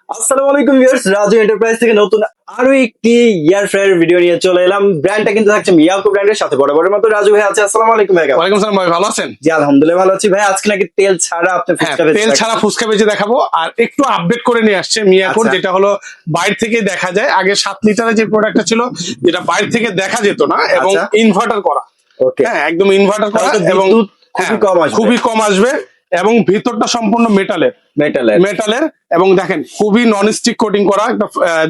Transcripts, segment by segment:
আসসালামু আলাইকুম viewers, Raju enterprise থেকে নতুন আরো একটি এয়ার ফ্রায়ার ভিডিও নিয়ে চলে এলাম। ব্র্যান্ডটা কিন্তু থাকছে মিয়াকো ব্র্যান্ডের সাথে। বরাবরের মতো রাজু ভাই আছে। আসসালামু আলাইকুম ভাই। ওয়ালাইকুম সালাম ভাই, ভালো আছেন? জি আলহামদুলিল্লাহ ভালো আছি ভাই। আজকে নাকি তেল ছাড়া আপনি ফুচকা ভেজে তেল ছাড়া ফুচকা ভেজে দেখাবো, আর একটু আপডেট করে নিয়ে আসছে মিয়াকোর, আচ্ছা। যেটা হলো বাইরে থেকে দেখা যায়। আগে 7 লিটারের যে প্রোডাক্টটা ছিল, যেটা বাইরে থেকে দেখা যেত না, এবং আচ্ছা। ইনভার্টার করা। ওকে, হ্যাঁ, একদম ইনভার্টার করা, তাহলে তো এবং বিদ্যুৎ খুবই কম আসবে। খুবই কম আসবে, এবং ভিতরটা সম্পূর্ণ মেটালের মেটালের এবং দেখেন খুবই নন স্টিক কোটিং করা। একটা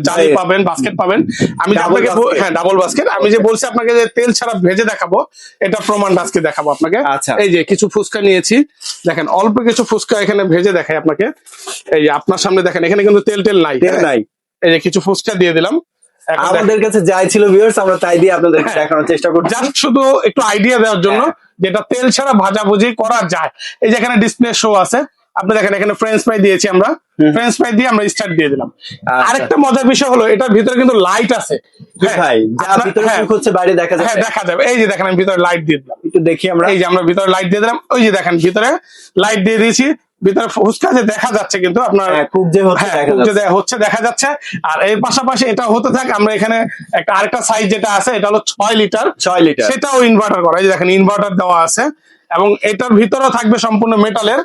জালি পাবেন, বাস্কেট পাবেন। আমি যে আপনাকে ডাবল বাস্কেট, আমি যে বলছি আপনাকে যে তেল ছাড়া ভেজে দেখাবো, এটা প্রমাণ আজকে দেখাবো আপনাকে। আচ্ছা। এই যে কিছু ফুচকা নিয়েছি, দেখেন অল্প কিছু ফুচকা এখানে ভেজে দেখাই আপনাকে। এই যে আপনার সামনে দেখেন, এখানে কিন্তু তেল নাই। তেল নাই। এই যে কিছু ফুচকা দিয়ে দিলাম। আমাদের কাছে যাই ছিল ভিউয়ার্স, আমরা তাই দিয়ে আপনাদের দেখানোর চেষ্টা করছি, জাস্ট শুধু একটু আইডিয়া দেওয়ার জন্য যেটা তেল ছাড়া ভাজাভুজি করা যায়। এই যে এখানে ডিসপ্লে শো আছে, আপনি দেখেন এখানে ফ্রেঞ্চ ফ্রাই দিয়েছি আমরা। ফ্রেঞ্চ ফ্রাই দিয়ে আমরা স্টার্ট দিয়ে দিলাম। আরেকটা মজার বিষয় হলো, এটার ভিতরে কিন্তু লাইট আছে ভাই, যা ভিতরে কুক হচ্ছে বাইরে দেখা যাবে। হ্যাঁ, দেখা যাবে। এই যে দেখেন আমি ভিতরে লাইট দিয়ে দিলাম, একটু দেখি আমরা। এই যে আমরা ভিতরে লাইট দিয়ে দিলাম, ওই যে দেখেন ভিতরে লাইট দিয়ে দিয়েছি। ভিতরে ফুচকা যে দেখা যাচ্ছে, কিন্তু আপনার কুক যে হচ্ছে দেখা যাচ্ছে। আর এর পাশাপাশি এটা হতে থাকে, আমরা এখানে একটা আরেকটা সাইজ যেটা আছে, এটা হলো 6 লিটার, সেটাও ইনভার্টার করা। এই যে দেখেন ইনভার্টার দেওয়া আছে, এবং এটার ভিতরেও থাকবে সম্পূর্ণ মেটালের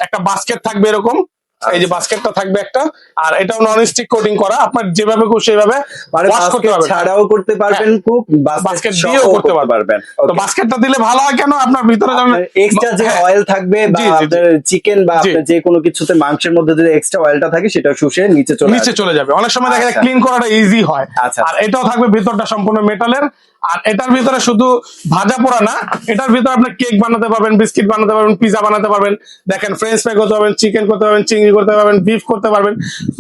একটা বাস্কেট থাকবে এরকম। এই যে বাস্কেটটা থাকবে একটা, আর এটাও নন স্টিক কোটিং করা। আপনার যেভাবে খুশি সেভাবে ওয়াশ করতে পারবেন, ছাড়াও করতে পারবেন, কুক বাস্কেট দিয়েও করতে পারবেন। তো বাস্কেটটা দিলে ভালো হয় কেন, আপনার ভিতরে যেমন এক্সট্রা যে অয়েল থাকবে, বা আপনার চিকেন বা আপনার যে কোনো কিছুতে মাংসের মধ্যে যদি এক্সট্রা অয়েলটা থাকে, সেটা শুষে নিচে চলে যাবে। অনেক সময় দেখা যায় ক্লিন করাটা ইজি হয়। আর এটাও থাকবে ভিতরটা সম্পূর্ণ মেটালের। আর এটার ভিতরে শুধু ভাজা পোড়া না, এটার ভিতরে আপনি কেক বানাতে পারবেন, বিস্কিট বানাতে পারবেন, পিজা বানাতে পারবেন। দেখেন ফ্রেঞ্চ ফ্রাই করতে পারবেন, চিকেন করতে পারবেন, চিংড়ি করতে পারবেন, বিফ করতে পারবেন।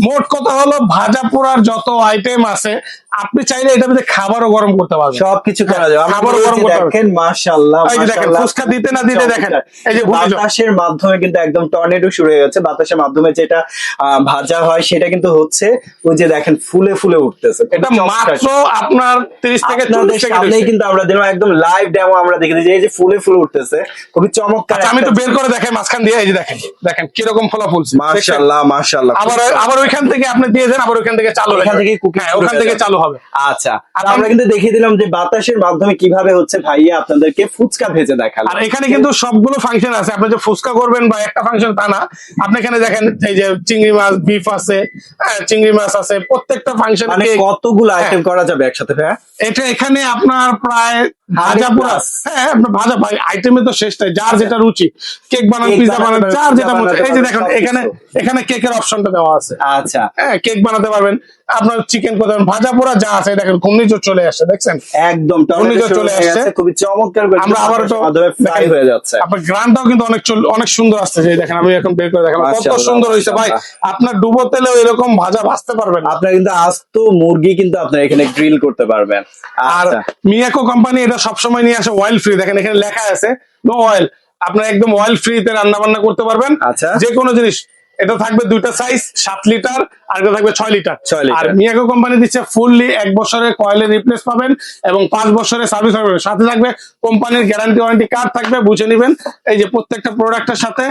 মোট কথা হলো, ভাজা পোড়ার যত আইটেম আছে, আপনি চাইলে এটার ভিতরে খাবারও গরম করতে পারবেন, সবকিছু করা যাবে। খাবারও গরম করতে পারবেন। দেখেন মাশাআল্লাহ, এই যে দেখেন ফুচকা দিতে না দিতে দেখেন, এই যে বাতাসের মাধ্যমে কিন্তু একদম টর্নেডো শুরু হয়ে গেছে। বাতাসের মাধ্যমে যেটা ভাজা হয়, সেটা কিন্তু হচ্ছে ওই যে দেখেন ফুলে ফুলে উঠতেছে। এটা মাত্র আপনার 30 থেকে 40 সেকেন্ড কিন্তু আমরা দিলাম একদম লাইভ ডেমো। আমরা দেখে দিয়েছি এই যে ফুলে ফুলে উঠতেছে, খুবই চমৎকার। আমি তো বের করে দেখাই মাঝখান দিয়ে, এই যে দেখেন দেখেন কিরকম ফোলা ফুলছে। মাশাআল্লাহ মাশাআল্লাহ। আবার ওইখান থেকে আপনি দিয়ে দেন, আবার ওইখান থেকে চালু হবে, ওখান থেকে চালু হবে। আচ্ছা, আমরা কিন্তু দেখিয়ে দিলাম যে বাতাসের মাধ্যমে কিভাবে হচ্ছে ভাইয়া আপনাদেরকে ফুচকা ভেজে দেখালো। আর এখানে কিন্তু সবগুলো ফাংশন আছে। আপনি যে ফুচকা করবেন বা একটা ফাংশন তা না, আপনি এখানে দেখেন এই যে চিংড়ি মাছ, বিফ আছে, চিংড়ি মাছ আছে, প্রত্যেকটা ফাংশন। মানে কতগুলো আইটেম করা যাবে একসাথে ভাইয়া? এটা এখানে আপনার প্রায় ভাজা পোড়া, আপনার ভাজা ভাই আইটেমে তো শেষ নাই। যার যেটা রুচি, কেক বানান, পিজা বানান, যার যেটা মনে। এই যে দেখেন এখানে কেকের অপশনটা দেওয়া আছে। আচ্ছা, কেক বানাতে পারবেন, আপনার চিকেন করতে পারবেন, ভাজা পোড়া যা আছে। দেখেন ঘূর্ণিঝড় চলে আসছে, দেখছেন একদম ঘূর্ণিঝড় চলে আসছে, খুবই চমৎকার। আমরা আবার তো ফ্রাই হয়ে যাচ্ছে। আপনার গ্রানটাও কিন্তু অনেক সুন্দর আসছে। যে দেখেন আমি এখন বের করে দেখাবো কত সুন্দর হয়েছে ভাই। আপনার ডুবো তেলেও এরকম ভাজা ভাজতে পারবেন। আপনার কিন্তু আস্ত মুরগি কিন্তু আপনার এখানে গ্রিল করতে পারবেন। আর মিয়াকো কোম্পানি এটা সবসময় নিয়ে আসে অয়েল ফ্রি। দেখেন এখানে লেখা আছে নো অয়েল। আপনার একদম অয়েল ফ্রিতে রান্না বান্না করতে পারবেন। আচ্ছা, যে কোনো জিনিস। এটা থাকবে দুইটা সাইজ, 7 লিটার, আর এটা থাকবে 6 লিটার। আর মিয়াকো কোম্পানি দিচ্ছে ফুললি 1 বছরের কয়েলের রিপ্লেস পাবেন, এবং 5 বছরের সার্ভিস পাবেন। সাথে থাকবে কোম্পানির গ্যারান্টি ওয়ারেন্টি কার্ড থাকবে, বুঝে নেবেন। এই যে প্রত্যেকটা প্রোডাক্টের সাথে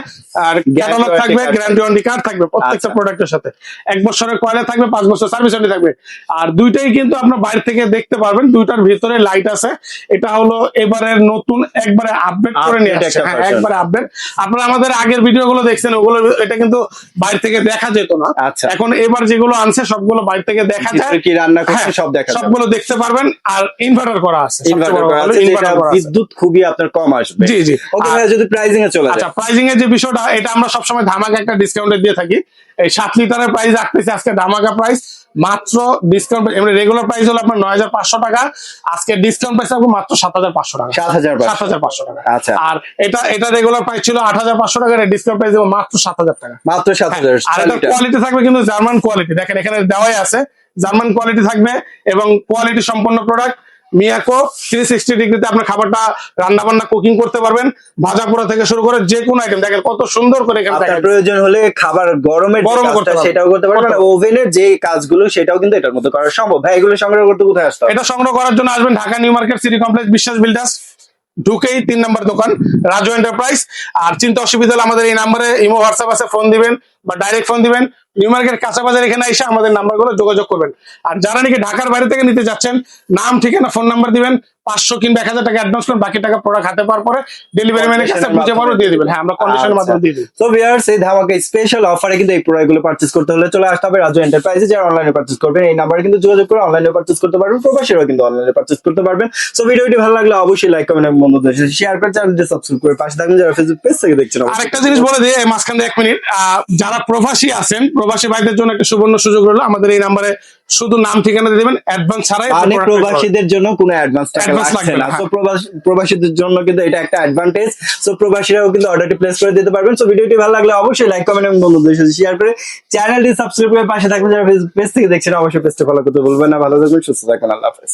আর ক্যাটালগ থাকবে, গ্যারান্টি ওয়ারেন্টি কার্ড থাকবে প্রত্যেকটা প্রোডাক্টের সাথে। 1 বছরের কয়েলে থাকবে, 5 বছর সার্ভিস ওয়ারেন্টি থাকবে। আর দুইটাই কিন্তু আপনার বাইরে থেকে দেখতে পারবেন, দুইটার ভিতরে লাইট আছে। এটা হলো এবারের নতুন, একবারে আপডেট করে নিয়ে আসছে। হ্যাঁ, একবারে আপডেট। আপনারা আমাদের আগের ভিডিওগুলো দেখছেন, ওগুলো এটা কিন্তু বাইরে থেকে দেখা যেত না। এখন এবার যেগুলো আনছে সবগুলো বাইরে থেকে দেখা যায়, কি রান্না করছে সব দেখা যায়, সবগুলো দেখতে পারবেন। আর ইনভার্টার করা আছে, বিদ্যুৎ খুবই আপনার কম আসবে। জি জি। ওকে ভাই, যদি প্রাইসিং এ চলে যায়। আচ্ছা, প্রাইসিং এর যে বিষয়টা, এটা আমরা সবসময় ধামাকা একটা ডিসকাউন্টে দিয়ে থাকি। এই 7 লিটারের প্রাইস রাখতেছি আজকে ধামাকা প্রাইস, মাত্র ডিসকাউন্ট। এমনি রেগুলার প্রাইস হলো আপনার 9500 টাকা, আজকে ডিসকাউন্ট প্রাইস রাখবো মাত্র 7500 টাকা। 7500 টাকা। আচ্ছা, আর এটা রেগুলার প্রাইস ছিল 8500 টাকা, ডিসকাউন্ট প্রাইস দেবো মাত্র 7000 টাকা। মাত্র 7000। আর এটা কোয়ালিটি থাকবে কিন্তু জার্মান কোয়ালিটি। দেখেন এখানে দেওয়াই আছে, জার্মান কোয়ালিটি থাকবে, এবং কোয়ালিটি সম্পন্ন প্রোডাক্ট। মিয়াকো 360 ডিগ্রিতে আপনার খাবারটা রান্না বান্না কুকিং করতে পারবেন, ভাজা পোড়া থেকে শুরু করে যে কোনো আইটেম। দেখেন কত সুন্দর করে এখানে আপনার প্রয়োজন হলে খাবার গরম করতে সেটাও করতে পারবেন। ওভেনের যে কাজগুলো সেটাও কিন্তু এটার মধ্যে করা সম্ভব। ভাই, এগুলো সংগ্রহ করতে কোথায় আসতে হবে? এটা সংগ্রহ করার জন্য আসবেন Dhaka new market city complex, বিশ্বাস বিল্ডার্স, ঢুকেই 3 নম্বর দোকান, রাজু এন্টারপ্রাইজ। আর চিন্তা অসুবিধা হলে আমাদের এই নাম্বারে ইমো হোয়াটসঅ্যাপ আছে, ফোন দিবেন বা ডাইরেক্ট ফোন দিবেন। নিউ মার্কেট কাঁচা বাজার এখানে এসে আমাদের নাম্বারগুলো যোগাযোগ করবেন। আর যারা নাকি ঢাকার বাইরে থেকে নিতে যাচ্ছেন, নাম ঠিকানা ফোন নাম্বার দিবেন, 500 কিংবা 1000 টাকা অ্যাডভান্স করেন, বাকি টাকা প্রোডাক্ট হাতে পাওয়ার পরে ডেলিভারি ম্যানের কাছে বুঝে পারবো দিয়ে দিবেন। হ্যাঁ, আমরা কন্ডিশনের মাধ্যমে দিয়ে দিই। তো ভিউয়ার্স, এই ধামাকা স্পেশাল অফারে কিন্তু এই প্রোডাক্টগুলো পারচেজ করতে হলে চলে আসতে হবে রাজু এন্টারপ্রাইজে। যারা অনলাইনে পারচেজ করবেন এই নাম্বারে কিন্তু যোগাযোগ করে অনলাইনে পারচেজ করতে পারবেন, প্রবাসীরাও কিন্তু অনলাইনে পারচেজ করতে পারবেন। সো ভিডিওটি ভালো লাগলে অবশ্যই লাইক কমেন্ট এবং বন্ধুদের সাথে শেয়ার করে চ্যানেলটি সাবস্ক্রাইব করে পাশে থাকবেন যারা ফেসবুক পেজ থেকে দেখছেন। আরেকটা জিনিস বলে দিই এই মাঝখানে 1 মিনিট, যারা প্রবাসী আছেন, প্রবাসী ভাইদের জন্য একটা সুবর্ণ সুযোগ রইলো। আমাদের এই নাম্বারে শুধু নাম ঠিকানা দিয়ে দিবেন, অ্যাডভান্স ছাড়াই। অনেক প্রবাসীদের জন্য কোনো অ্যাডভান্স টাকা লাগছে না। তো প্রবাসীদের জন্য কিন্তু এটা একটা অ্যাডভান্টেজ। সো প্রবাসীরাও কিন্তু অর্ডারটি প্লেস করে দিতে পারবেন। সো ভিডিওটি ভালো লাগলে অবশ্যই লাইক কমেন্ট এবং বন্ধুদের সাথে শেয়ার করে চ্যানেলটি সাবস্ক্রাইব করে পাশে থাকবেন যারা ফেসবুক পেজ থেকে দেখছেন। অবশ্যই পেজটা ফলো করতে ভুলবেন না। ভালো থাকবেন, সুস্থ থাকবেন, আল্লাহ হাফেজ।